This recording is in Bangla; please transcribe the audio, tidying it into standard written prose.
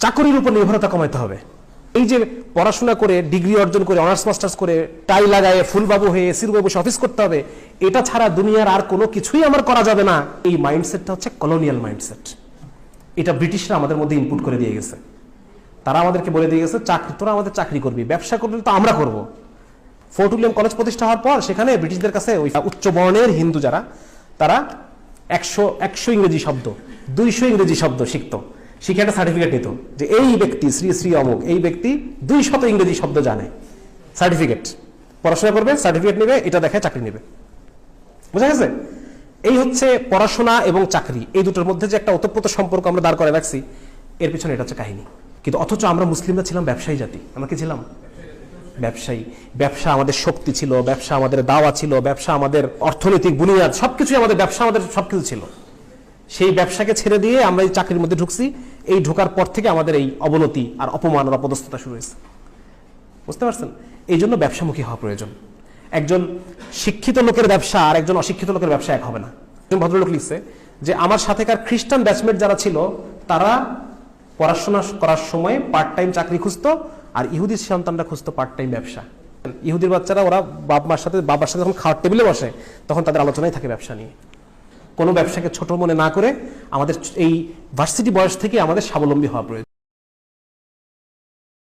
চাকরির উপর নির্ভরতা কমাইতে হবে। এই যে পড়াশোনা করে ডিগ্রি অর্জন করে অনার্স মাস্টার্স করে টাই লাগায় ফুলবাবু হয়ে এসির বসে অফিস করতে হবে, এটা ছাড়া দুনিয়ার আর কোনো কিছুই আমার করা যাবে না, এই মাইন্ডসেটটা হচ্ছে কলোনিয়াল মাইন্ডসেট। এটা ব্রিটিশরা আমাদের মধ্যে ইনপুট করে দিয়ে গেছে। তারা আমাদেরকে বলে দিয়ে গেছে চাকরি, তোরা আমাদের চাকরি করবি, ব্যবসা করবি তো আমরা করব। ফোর্ট উইলিয়াম কলেজ প্রতিষ্ঠা হওয়ার পর সেখানে ব্রিটিশদের কাছে ওই উচ্চ বর্ণের হিন্দু যারা, তারা 100 ইংরেজি শব্দ, 200 ইংরেজি শব্দ শিখতো, শিখে একটা সার্টিফিকেট নিত যে এই ব্যক্তি শ্রী শ্রী অমুক, এই ব্যক্তি 200 ইংরেজি শব্দ জানে। সার্টিফিকেট, পড়াশোনা করবে, সার্টিফিকেট নেবে, এটা দেখায় চাকরি নেবে। বুঝা গেছে? এই হচ্ছে পড়াশোনা এবং চাকরি, এই দুটোর মধ্যে যে একটা ওতপ্রোত সম্পর্ক আমরা দাঁড় করে রাখছি, এর পিছনে এটা হচ্ছে কাহিনী। কিন্তু অথচ আমরা মুসলিমরা ছিলাম ব্যবসায়ী জাতি। আমরা কি ছিলাম? ব্যবসায়ী। ব্যবসা আমাদের শক্তি ছিল, ব্যবসা আমাদের দাওয়া ছিল, ব্যবসা আমাদের অর্থনৈতিক বুনিয়াদ, সবকিছু আমাদের ব্যবসা, আমাদের সবকিছু ছিল। সেই ব্যবসাকে ছেড়ে দিয়ে আমরা এই চাকরির মধ্যে ঢুকছি। এই ঢোকার পর থেকে আমাদের এই অবনতি আর অপমান আর অপদস্থতা শুরু হয়েছে। বুঝতে পারছেন? এই জন্য ব্যবসামুখী হওয়া প্রয়োজন। একজন শিক্ষিত লোকের ব্যবসা আর একজন অশিক্ষিত লোকের ব্যবসা এক হবে না। একজন ভদ্রলোক লিখছে যে আমার সাথেকার খ্রিস্টান ব্যাচমেট যারা ছিল, তারা পড়াশোনা করার সময় পার্ট টাইম চাকরি খুঁজতো, আর ইহুদি সন্তানরা খুঁজতো পার্ট টাইম ব্যবসা। ইহুদির বাচ্চারা ওরা বাবার সাথে যখন খাওয়ার টেবিলে বসে, তখন তাদের আলোচনায় থাকে ব্যবসা নিয়ে। কোনো ব্যবসাকে ছোট মনে না করে আমাদের এই ভার্সিটি বয়স থেকে আমাদের স্বাবলম্বী হওয়া প্রয়োজন।